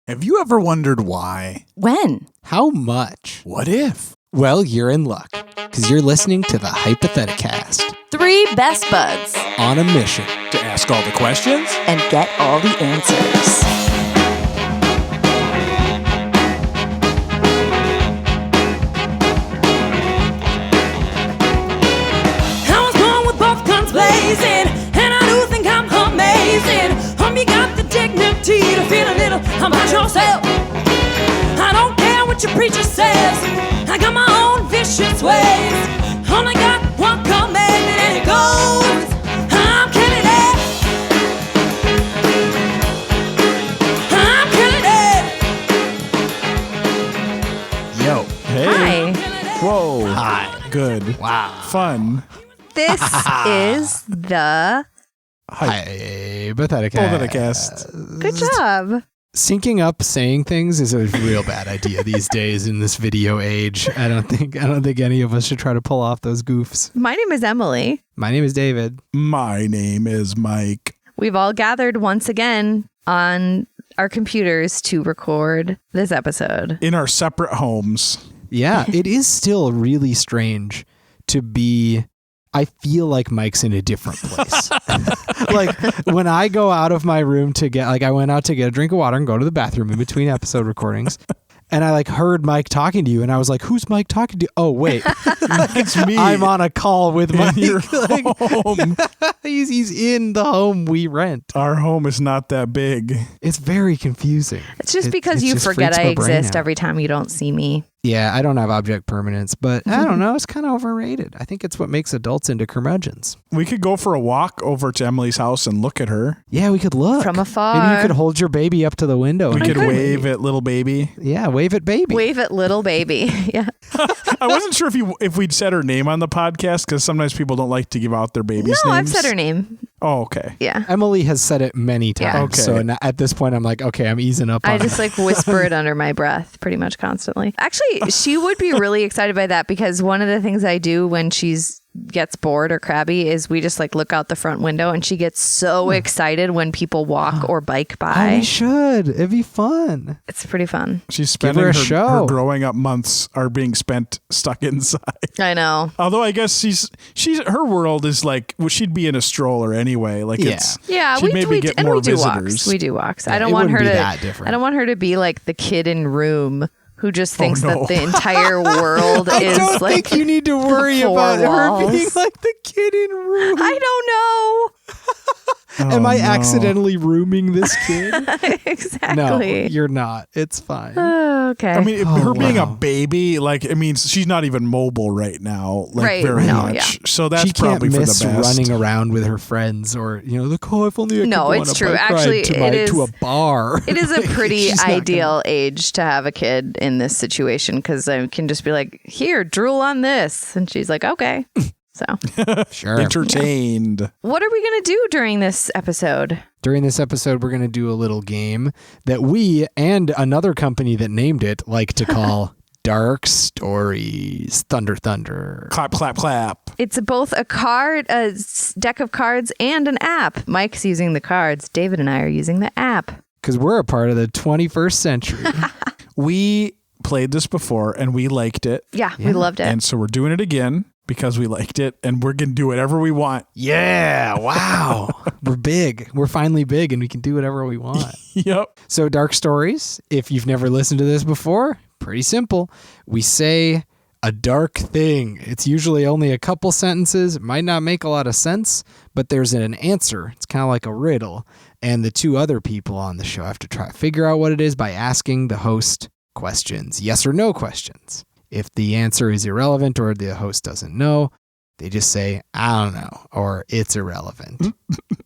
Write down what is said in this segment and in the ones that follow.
Have you ever wondered why? When? How much? What if? Well, you're in luck, because you're listening to the Hypotheticast. 3 best buds. On a mission. To ask all the questions? And get all the answers. I was born with both guns blazing, and I do think I'm amazing. You got the dignity to feel a little about yourself. I don't care what your preacher says. I got my own vicious ways. Only got one commandment and it goes, I'm killing it. I'm killing it. Yo. Hey. Hi. Whoa. Hi. Good. Wow. Fun. This is the... Hypotheticast. Good job. Syncing up saying things is a real bad idea these days in this video age. I don't think any of us should try to pull off those goofs. My name is Emily. My name is David. My name is Mike. We've all gathered once again on our computers to record this episode. In our separate homes. Yeah, it is still really strange to be... I feel like Mike's in a different place. Like when I go out of my room to get, I went out to get a drink of water and go to the bathroom in between episode recordings. And I heard Mike talking to you and I was like, who's Mike talking to? Oh, wait. It's me. I'm on a call with Mike. In your home. He's in the home we rent. Our home is not that big. It's very confusing. It's just because you just forget freaks I my brain exist out. every time you don't see me. Yeah, I don't have object permanence, but I don't know. It's kind of overrated. I think it's what makes adults into curmudgeons. We could go for a walk over to Emily's house and look at her. Yeah, we could look. From afar. Maybe you could hold your baby up to the window. We and could wave at little baby. Yeah, wave at baby. Wave at little baby. Yeah. I wasn't sure if we'd said her name on the podcast because sometimes people don't like to give out their babies' No, names. I've said her name. Oh, okay. Yeah. Emily has said it many times. Yeah. Okay. So at this point, I'm like, okay, I'm easing up on I just whisper it under my breath pretty much constantly. Actually, she would be really excited by that because one of the things I do when she's gets bored or crabby is we just look out the front window and she gets so excited when people walk or bike by. Oh, we should. It'd be fun. It's pretty fun. She's spending her a her show. growing up months are being spent stuck inside. I know. Although I guess she's her world is she'd be in a stroller anyway. Yeah, she'd maybe get more do visitors. walks. We do walks. Yeah, I don't it want her wouldn't to be that different. I don't want her to be like the kid in Room who just thinks no. that the entire world I is don't think you need to worry four about her walls. being like the kid in Room. I don't know. Am I no. accidentally rooming this kid? No, Exactly. you're not. It's fine. Oh, okay. I mean, her being a wow. baby, it means she's not even mobile right now, Right, very no, much. yeah. So that's she can't probably for the miss best. running around with her friends or, if only I could No, go it's on a true. bike ride Actually, to a bar. It is a pretty She's not ideal age to have a kid in this situation because I can just be like, here, drool on this. And she's like, okay. So Sure. Entertained. what are we going to do during this episode? During this episode, we're going to do a little game that we and another company that named it like to call Dark Stories. Thunder, thunder. Clap, clap, clap. It's both a deck of cards and an app. Mike's using the cards. David and I are using the app. Because we're a part of the 21st century. We played this before and we liked it. Yeah, we loved it. And so we're doing it again because we liked it and we're going to do whatever we want. Yeah. Wow. We're big. We're finally big and we can do whatever we want. Yep. So Dark Stories, if you've never listened to this before, pretty simple. We say a dark thing. It's usually only a couple sentences. It might not make a lot of sense, but there's an answer. It's kind of like a riddle. And the two other people on the show have to try to figure out what it is by asking the host questions, yes or no questions. If the answer is irrelevant or the host doesn't know, they just say, I don't know, or it's irrelevant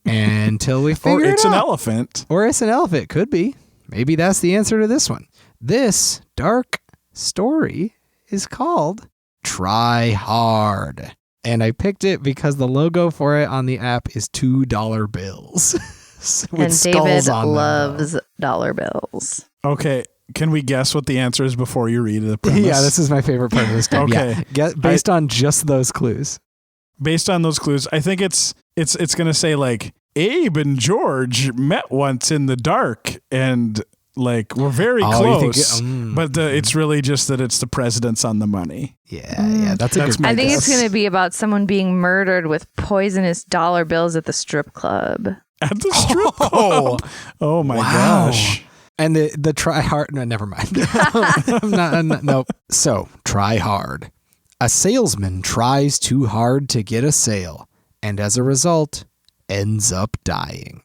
until we figure it out. Or it's an elephant. Or it's an elephant. Could be. Maybe that's the answer to this one. This dark story is called Try Hard. And I picked it because the logo for it on the app is $2 bills. With and skulls David on them, loves dollar bills. Okay. Can we guess what the answer is before you read the premise? Yeah, this is my favorite part of this game. Okay. Yeah. Based on just those clues. Based on those clues, I think it's going to say Abe and George met once in the dark and Like, we're very close, but it's really just that it's the president's on the money. Yeah, that's a good I think guess. it's going to be about someone being murdered with poisonous dollar bills at the strip club. At the strip club. Oh my gosh. And the try hard. No, never mind. Nope. So try hard. A salesman tries too hard to get a sale, and as a result, ends up dying.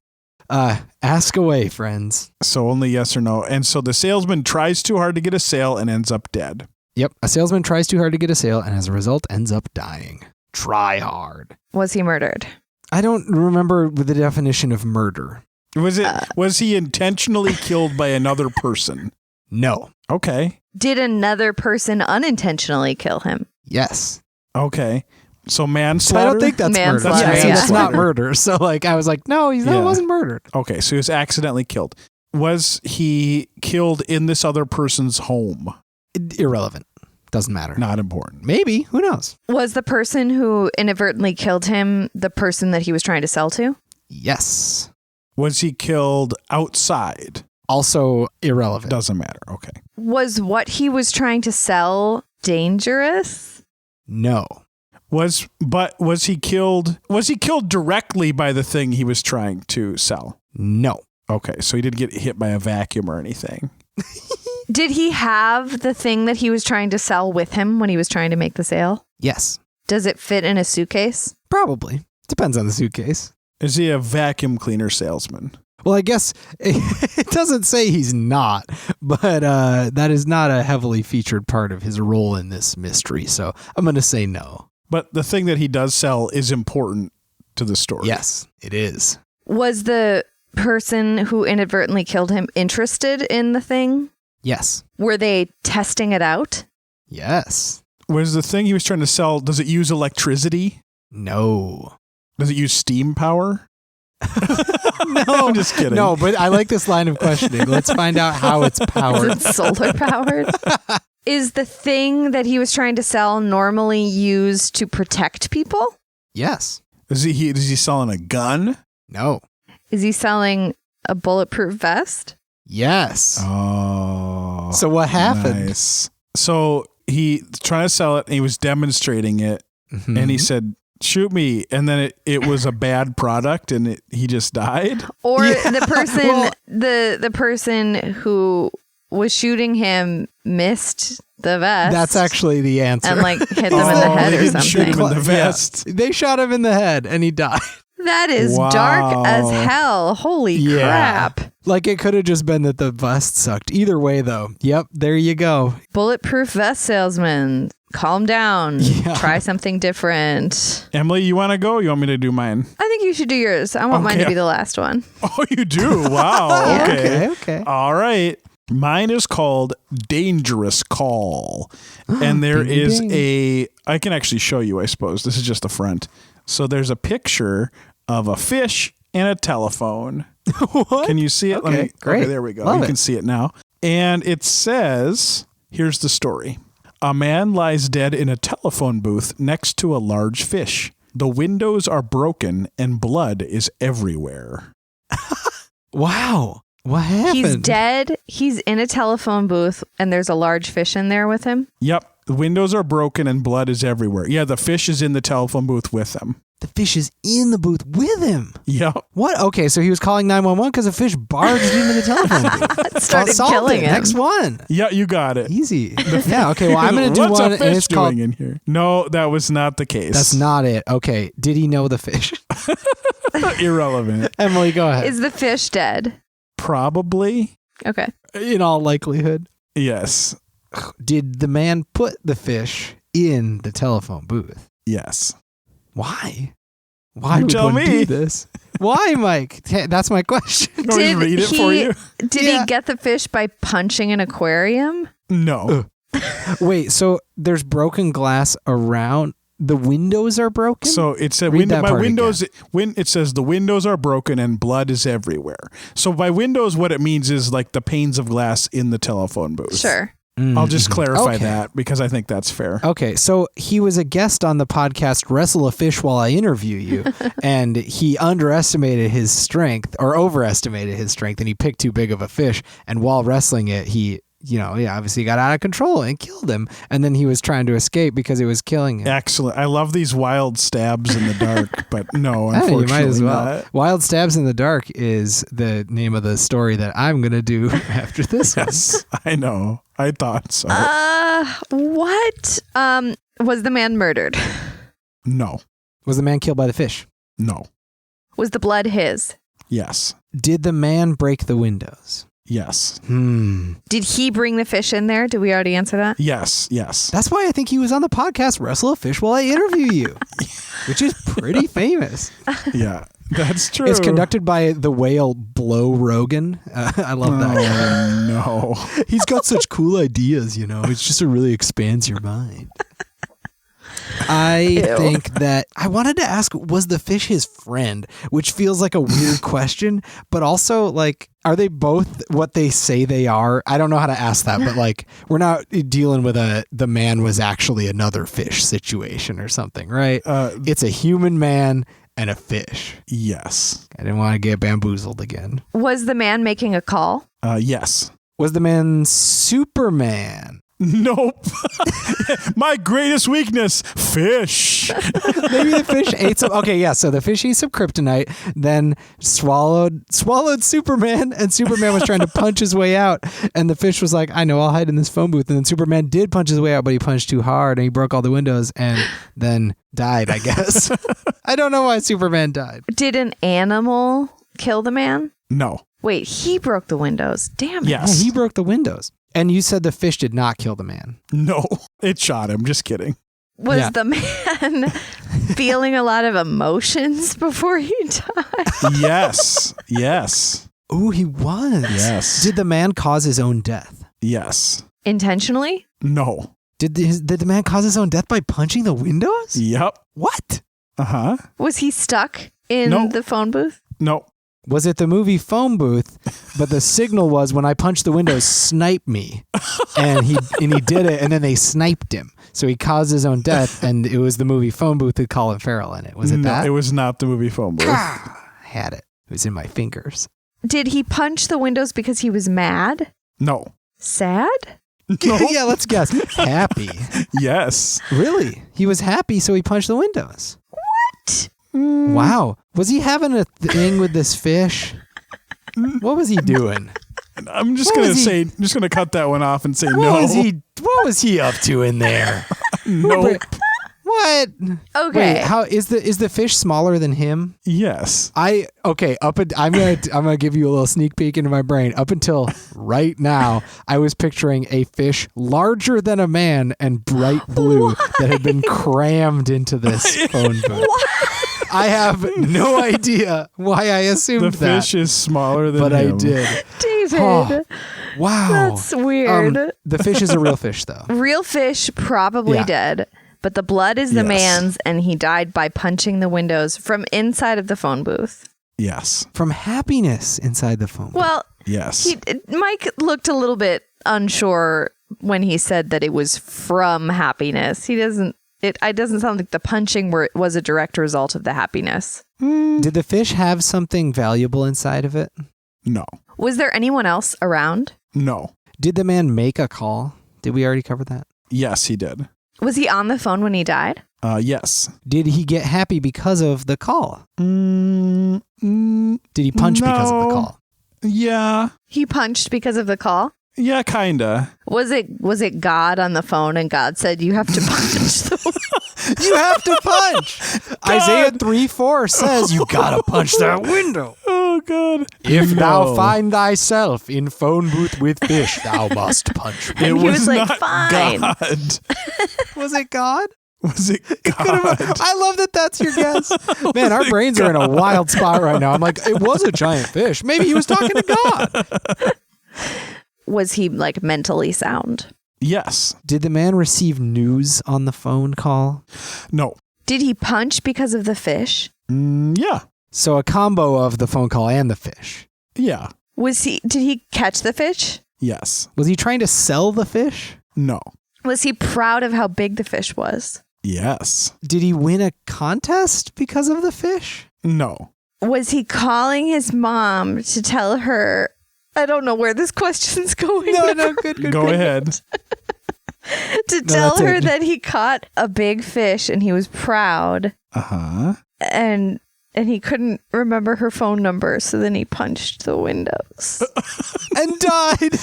Ask away, friends. So only yes or no. And so the salesman tries too hard to get a sale and ends up dead. Yep. A salesman tries too hard to get a sale, and as a result, ends up dying. Try hard. Was he murdered? I don't remember the definition of murder. Was he intentionally killed by another person? No. Okay. Did another person unintentionally kill him? Yes. Okay. So manslaughter? I don't think that's murder. Manslaughter, That's yeah. not murder. So I was like, no, he wasn't murdered. Okay, so he was accidentally killed. Was he killed in this other person's home? Irrelevant. Doesn't matter. Not important. Maybe. Who knows? Was the person who inadvertently killed him the person that he was trying to sell to? Yes. Was he killed outside? Also irrelevant. Doesn't matter. Okay. Was what he was trying to sell dangerous? No. Was he killed directly by the thing he was trying to sell? No. Okay, so he didn't get hit by a vacuum or anything. Did he have the thing that he was trying to sell with him when he was trying to make the sale? Yes. Does it fit in a suitcase? Probably. Depends on the suitcase. Is he a vacuum cleaner salesman? Well, I guess it doesn't say he's not, but that is not a heavily featured part of his role in this mystery. So I'm going to say no. But the thing that he does sell is important to the story. Yes, it is. Was the person who inadvertently killed him interested in the thing? Yes. Were they testing it out? Yes. Was the thing he was trying to sell, does it use electricity? No. Does it use steam power? No. I'm just kidding. No, but I like this line of questioning. Let's find out how it's powered. Is it solar powered? Is the thing that he was trying to sell normally used to protect people? Yes. Is he selling a gun? No. Is he selling a bulletproof vest? Yes. Oh. So what happened? Nice. So he trying to sell it and he was demonstrating it and he said, shoot me. And then it was a bad product and he just died. Or the person, the person who was shooting him missed the vest. That's actually the answer. And like hit them in the head they or didn't shoot something. him in the vest. Yeah. They shot him in the head and he died. That is Wow. dark as hell. Holy crap. Like it could have just been that the vest sucked. Either way though. Yep, there you go. Bulletproof vest salesman. Calm down. Yeah. Try something different. Emily, you want to go? You want me to do mine? I think you should do yours. I want mine to Okay. be the last one. Oh, you do? Wow. Yeah. Okay. All right. Mine is called Dangerous Call. And there Ding, is ding. I can actually show you, I suppose. This is just the front. So there's a picture of a fish and a telephone. What? Can you see it? Okay, great. Okay, there we go. Love You it. can see it now. And it says, here's the story. A man lies dead in a telephone booth next to a large fish. The windows are broken and blood is everywhere. Wow. What happened? He's dead. He's in a telephone booth and there's a large fish in there with him. Yep. The windows are broken and blood is everywhere. Yeah, the fish is in the telephone booth with him. The fish is in the booth with him. Yep. What? Okay, so he was calling 911 because a fish barged into the telephone booth. Started Solved killing it. him. Next one. Yeah, you got it. Easy. Yeah, okay, well, I'm going to do What's one, a and fish it's called... doing in here? No, that was not the case. That's not it. Okay, did he know the fish? irrelevant. Emily, go ahead. Is the fish dead? Probably. Okay. In all likelihood. Yes. Did the man put the fish in the telephone booth? Yes. Why? Why You would tell one me. do this? Why, Mike? That's my question. You want me to read it for you? Did Yeah. he get the fish by punching an aquarium? No. Wait, so there's broken glass around the windows are broken? So it said Read window that by part windows. When it says the windows are broken and blood is everywhere. So by windows, what it means is like the panes of glass in the telephone booth. Sure. I'll just clarify Okay. that because I think that's fair. Okay, so he was a guest on the podcast Wrestle a Fish While I Interview You, and he underestimated his strength or overestimated his strength, and he picked too big of a fish. And while wrestling it, he, obviously got out of control and killed him. And then he was trying to escape because it was killing him. Excellent. I love these wild stabs in the dark, but no, Hey, unfortunately you might as well. not. Wild Stabs in the Dark is the name of the story that I'm going to do after this one. Yes, I know. I thought so. What? Was the man murdered? No. Was the man killed by the fish? No. Was the blood his? Yes. Did the man break the windows? Yes. Did he bring the fish in there? Did we already answer that? Yes. Yes. That's why I think he was on the podcast Wrestle a Fish While I Interview You, which is pretty famous. Yeah. That's true. It's conducted by the whale Blow Rogan. I love that guy. No. He's got such cool ideas, It just really expands your mind. I think that I wanted to ask, was the fish his friend? Which feels like a weird question, but also like, are they both what they say they are? I don't know how to ask that, but like, we're not dealing with the man was actually another fish situation or something, right? It's a human man and a fish. Yes. I didn't want to get bamboozled again. Was the man making a call? Yes. Was the man Superman? Nope. My greatest weakness, fish. Maybe the fish ate some. Okay, yeah. So the fish ate some kryptonite, then swallowed Superman, and Superman was trying to punch his way out, and the fish was like, "I know, I'll hide in this phone booth." And then Superman did punch his way out, but he punched too hard, and he broke all the windows, and then died. I guess. I don't know why Superman died. Did an animal kill the man? No. Wait, he broke the windows. Damn it. Yes. Yeah, he broke the windows. And you said the fish did not kill the man. No. It shot him. Just kidding. Was the man feeling a lot of emotions before he died? Yes. Yes. Ooh, he was. Yes. Did the man cause his own death? Yes. Intentionally? No. Did the man cause his own death by punching the windows? Yep. What? Uh-huh. Was he stuck in No. the phone booth? No. Was it the movie Phone Booth? But the signal was when I punched the windows, snipe me, and he did it, and then they sniped him, so he caused his own death, and it was the movie Phone Booth with Colin Farrell in it. Was it No, that? it was not the movie Phone Booth. I had it. It was in my fingers. Did he punch the windows because he was mad? No. Sad? No. Yeah, let's guess. Happy. Yes. Really? He was happy, so he punched the windows. What? Wow. Was he having a thing with this fish? What was he doing? I'm just What gonna was he- say, I'm just gonna cut that one off and say What no. was he up to in there? Nope. What? Okay. Wait, how is the fish smaller than him? Yes. I'm gonna give you a little sneak peek into my brain. Up until right now, I was picturing a fish larger than a man and bright blue that had been crammed into this phone booth. I have no idea why I assumed The that, fish is smaller than but him. I did. David. Oh, wow, That's weird. The fish is a real fish, though. Real fish, probably Yeah. dead. But the blood is the Yes. man's, and he died by punching the windows from inside of the phone booth. Yes. From happiness inside the phone booth. Well, Yes. Mike looked a little bit unsure when he said that it was from happiness. It doesn't sound like the punching was a direct result of the happiness. Did the fish have something valuable inside of it? No. Was there anyone else around? No. Did the man make a call? Did we already cover that? Yes, he did. Was he on the phone when he died? Yes. Did he get happy because of the call? Mm, Did he punch because of the no. call? Yeah. He punched because of the call? Yeah, kinda. Was it God on the phone and God said you have to punch the You have to punch. Isaiah 3:4 says you gotta punch that window. Oh, God. If No. thou find thyself in phone booth with fish, thou must punch. It And he was like, not "Fine." God. Was it God? Was it God? I love that that's your guess. Man, our brains are in a wild spot right now. I'm like, it was a giant fish. Maybe he was talking to God. Was he like mentally sound? Yes. Did the man receive news on the phone call? No. Did he punch because of the fish? Yeah. So a combo of the phone call and the fish. Yeah. Did he catch the fish? Yes. Was he trying to sell the fish? No. Was he proud of how big the fish was? Yes. Did he win a contest because of the fish? No. Was he calling his mom to tell her? I don't know where this question's going. No, good. Go ahead. To tell that's her it. that he caught a big fish and he was proud. Uh-huh. And he couldn't remember her phone number, so then he punched the windows. And died.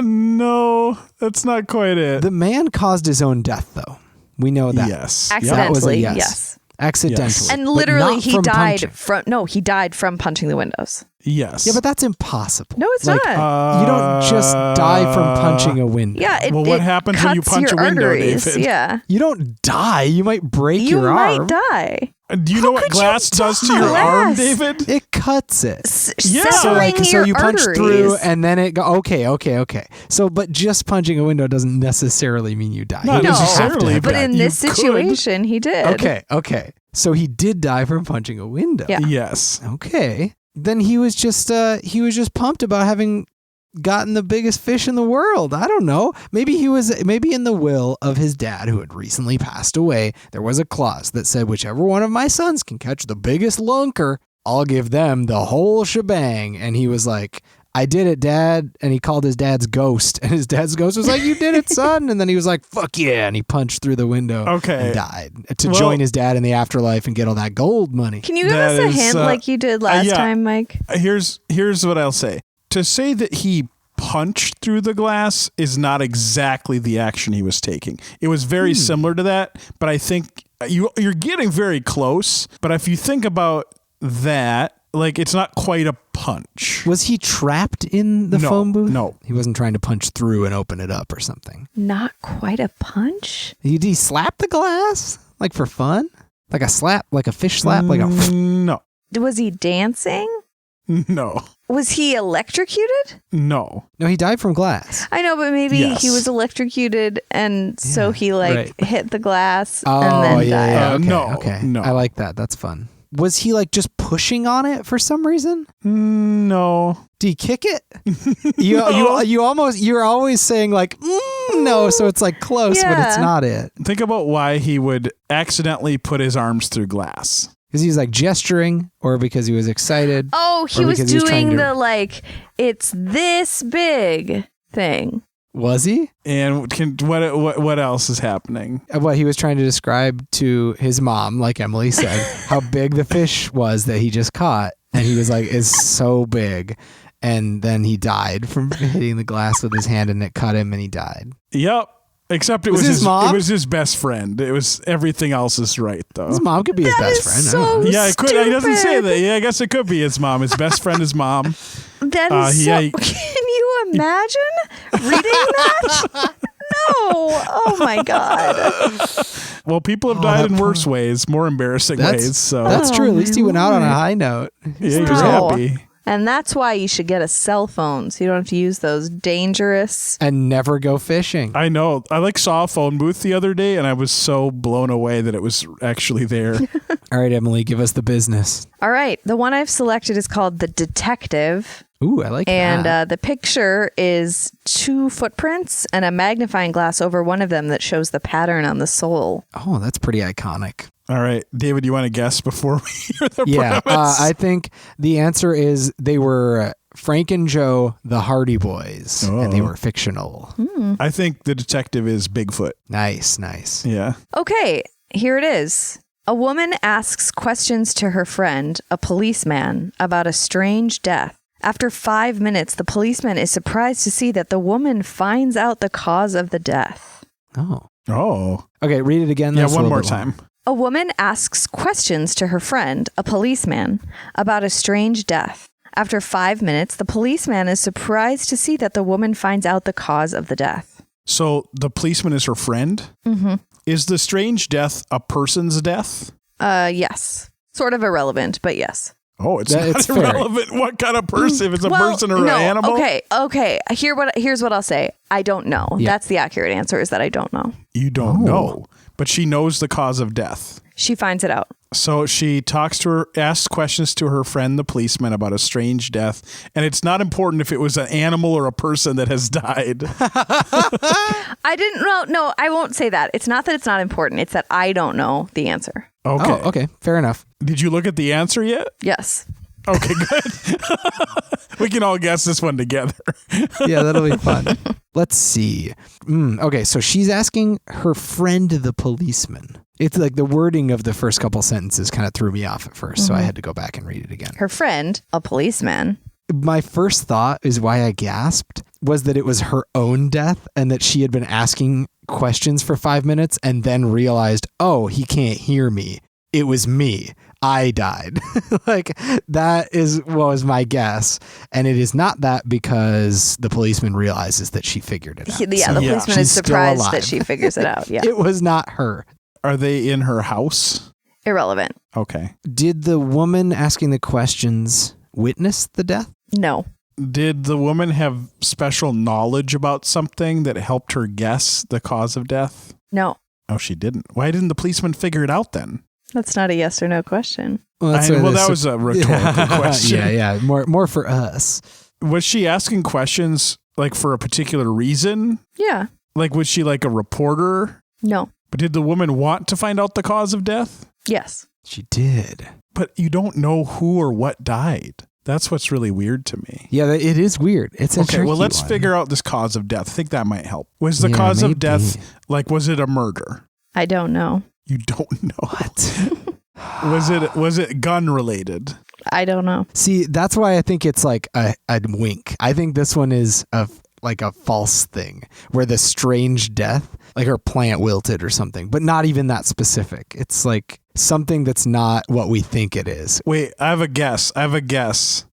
No, that's not quite it. The man caused his own death, though. We know that. Yes. That was a Accidentally, yes. yes. Accidentally. Yes. And But literally, not he from died punching. he died from punching the windows. Yes. Yeah, but that's impossible. No, it's Like, not. You don't just die from punching a window. Yeah, Well, what happens when you cuts punch your a window, arteries. David? Yeah, You don't die. You might break you your might arm. die. Do you know what could you glass does to your die? arm, Glass. David? It cuts it. Yeah. Severing So your you punch arteries. through and then it go okay. So but just punching a window doesn't necessarily mean you die. Not You just have to necessarily, have but that. in you this could. situation, he did. Okay. So he did die from punching a window. Yeah. Yes. Okay. Then he was just pumped about having gotten the biggest fish in the world. I don't know. Maybe in the will of his dad, who had recently passed away, there was a clause that said, whichever one of my sons can catch the biggest lunker, I'll give them the whole shebang. And he was like, I did it, Dad. And he called his dad's ghost. And his dad's ghost was like, you did it, son. And then he was like, fuck yeah. And he punched through the window Okay. and died to join his dad in the afterlife and get all that gold money. Can you give That us a is, hint like you did last yeah. time, Mike? Here's what I'll say. To say that he punched through the glass is not exactly the action he was taking. It was very similar to that, but I think you're getting very close. But if you think about that, like, it's not quite a punch. Was he trapped in the No, phone booth? no. He wasn't trying to punch through and open it up or something. Not quite a punch. Did he slap the glass? Like for fun? Like a slap? Like a fish slap? Like a... No. Was he dancing? No. Was he electrocuted? No. No, he died from glass. I know, but maybe Yes. he was electrocuted, and so he hit the glass Oh, and then yeah. died. Okay, No, okay. no. I like that. That's fun. Was he like just pushing on it for some reason? No. Do you kick it? You're always saying like, no, so it's like close, but it's Yeah. not it. Think about why he would accidentally put his arms through glass. Because he was like gesturing or because he was excited. Oh, he Or was because he was trying doing to- the like, it's this big thing. Was he? And what else is happening? What he was trying to describe to his mom, like Emily said, how big the fish was that he just caught. And he was like, it's so big. And then he died from hitting the glass with his hand and it cut him and he died. Yep. Except it Was was his mom? It was his best friend. It was everything else is right though. His mom could be his That best is friend. I so don't know. Yeah, it could. He doesn't say stupid. that. Yeah, I guess it could be his mom. His best friend is mom. That is so. yeah. Can you imagine reading that? No. Oh my God. Well, people have died in worse ways, more embarrassing ways. So That's true. At least he went out on a high note. yeah, he was No. happy. And that's why you should get a cell phone so you don't have to use those dangerous. And never go fishing. I know. I saw a phone booth the other day, and I was so blown away that it was actually there. All right, Emily, give us the business. All right. The one I've selected is called The Detective. Ooh, I like And that. the picture is 2 footprints and a magnifying glass over one of them that shows the pattern on the sole. Oh, that's pretty iconic. All right, David, you want to guess before we hear the Yeah, premise? I think the answer is they were Frank and Joe, the Hardy Boys, and they were fictional. I think the detective is Bigfoot. Nice. Yeah. Okay, here it is. A woman asks questions to her friend, a policeman, about a strange death. After 5 minutes, the policeman is surprised to see that the woman finds out the cause of the death. Oh. Oh. Okay, read it again. Yeah, That's a one little more bit time. A woman asks questions to her friend, a policeman, about a strange death. After 5 minutes, the policeman is surprised to see that the woman finds out the cause of the death. So the policeman is her friend? Mm-hmm. Is the strange death a person's death? Yes. Sort of irrelevant, but yes. Oh, it's not It's fair. irrelevant what kind of person, if it's a person or no, an animal. Okay. Here's what I'll say. I don't know. Yeah. That's the accurate answer, is that I don't know. You don't know. But she knows the cause of death. She finds it out. So she asks questions to her friend, the policeman, about a strange death. And it's not important if it was an animal or a person that has died. I didn't know. No, I won't say that. It's not that it's not important. It's that I don't know the answer. Okay. Oh, okay. Fair enough. Did you look at the answer yet? Yes. Okay, good. We can all guess this one together. Yeah, that'll be fun. Let's see. Okay, so she's asking her friend, the policeman. It's like the wording of the first couple sentences kind of threw me off at first, so I had to go back and read it again. Her friend, a policeman. My first thought is why I gasped was that it was her own death and that she had been asking questions for 5 minutes and then realized, oh, he can't hear me. It was me. I died. Like, that is what was my guess. And it is not that because the policeman realizes that she figured it out. The policeman is surprised that she figures it out. Yeah. It was not her. Are they in her house? Irrelevant. Okay. Did the woman asking the questions witness the death? No. Did the woman have special knowledge about something that helped her guess the cause of death? No. Oh, she didn't. Why didn't the policeman figure it out then? That's not a yes or no question. Well, that was a rhetorical question. Yeah. More for us. Was she asking questions like for a particular reason? Yeah. Like, was she like a reporter? No. But did the woman want to find out the cause of death? Yes. She did. But you don't know who or what died. That's what's really weird to me. Yeah, it is weird. It's a okay. Well, let's figure out this cause of death. I think that might help. Was the cause of death was it a murder? I don't know. You don't know what? Was it gun related? I don't know. See, that's why I think it's like a wink. I think this one is like a false thing where the strange death, like her plant wilted or something, but not even that specific. It's like something that's not what we think it is. Wait, I have a guess.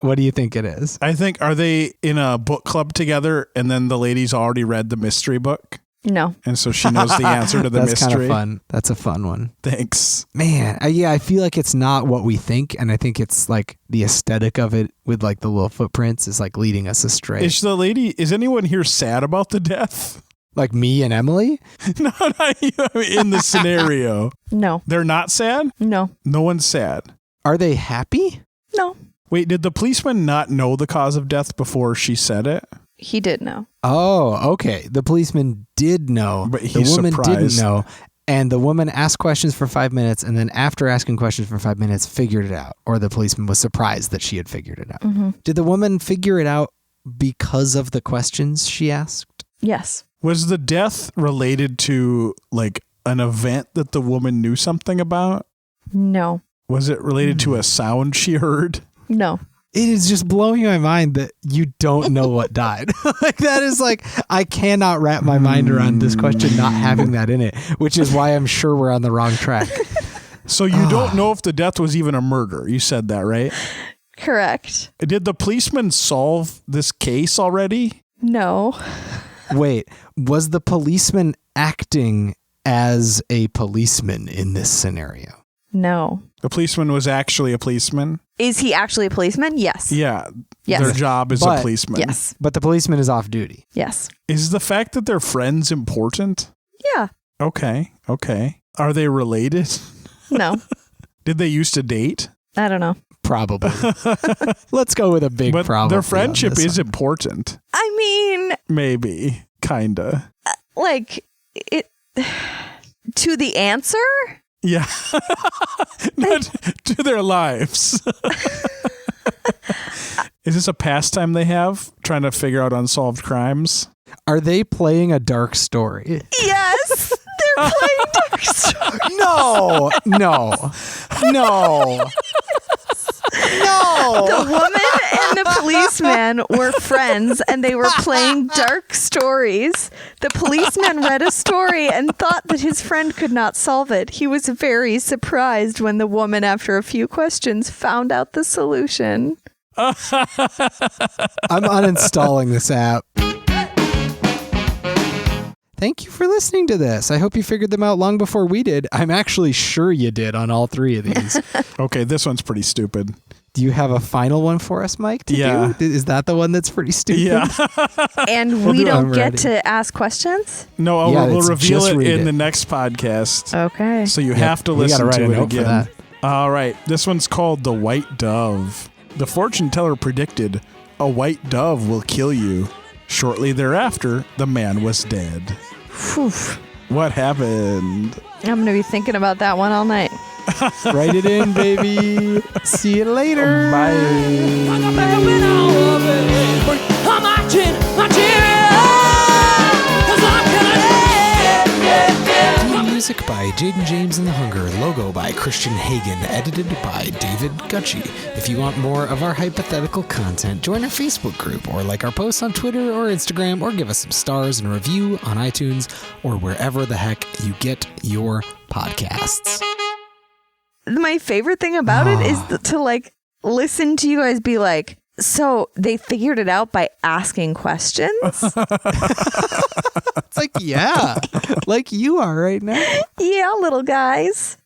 What do you think it is? I think, are they in a book club together and then the lady's already read the mystery book? No. And so she knows the answer to the That's mystery. That's kind of fun. That's a fun one. Thanks. Man, I feel like it's not what we think, and I think it's like the aesthetic of it with like the little footprints is like leading us astray. Is anyone here sad about the death? Like me and Emily? No, not you. I mean, in the scenario. No. They're not sad? No. No one's sad. Are they happy? No. Wait, did the policeman not know the cause of death before she said it? He did know. Oh, okay. The policeman did know. But he's the woman surprised. didn't know. And the woman asked questions for 5 minutes, and then after asking questions for 5 minutes, figured it out. Or the policeman was surprised that she had figured it out. Mm-hmm. Did the woman figure it out because of the questions she asked? Yes. Was the death related to like an event that the woman knew something about? No. Was it related to a sound she heard? No. It is just blowing my mind that you don't know what died. Like that is like, I cannot wrap my mind around this question not having that in it, which is why I'm sure we're on the wrong track. So you don't know if the death was even a murder. You said that, right? Correct. Did the policeman solve this case already? No. Wait, was the policeman acting as a policeman in this scenario? No. The policeman was actually a policeman? Is he actually a policeman? Yes. Yeah. Yes. Their job is a policeman. Yes. But the policeman is off duty. Yes. Is the fact that they're friends important? Yeah. Okay. Are they related? No. Did they used to date? I don't know. Probably. Let's go with a big But probably. their friendship on this is one. important. I mean, Maybe. Kinda. like it to the answer? Yeah. Not to their lives. Is this a pastime they have? Trying to figure out unsolved crimes? Are they playing a dark story? Yes. They're playing Dark Story. No. The woman and the policeman were friends and they were playing dark stories. The policeman read a story and thought that his friend could not solve it. He was very surprised when the woman, after a few questions, found out the solution. I'm uninstalling this app. Thank you for listening to this. I hope you figured them out long before we did. I'm actually sure you did on all three of these. Okay, this one's pretty stupid. Do you have a final one for us, Mike? Yeah. Do? Is that the one that's pretty stupid? Yeah. And We'll we do it. don't I'm get ready. to ask questions? No, Yeah, we'll it's reveal just it read in it. the next podcast. Okay. So you Yep, have to we gotta listen write to a it note for again. that. All right. This one's called The White Dove. The fortune teller predicted, a white dove will kill you. Shortly thereafter, the man was dead. Whew. What happened? I'm going to be thinking about that one all night. Write it in, baby. See you later. Bye. Music by Jaden James and the Hunger. Logo by Christian Hagen. Edited by David Gucci. If you want more of our hypothetical content, join our Facebook group or like our posts on Twitter or Instagram or give us some stars and a review on iTunes or wherever the heck you get your podcasts. My favorite thing about it is to like listen to you guys be like, so they figured it out by asking questions? It's like, yeah, like you are right now. Yeah, little guys.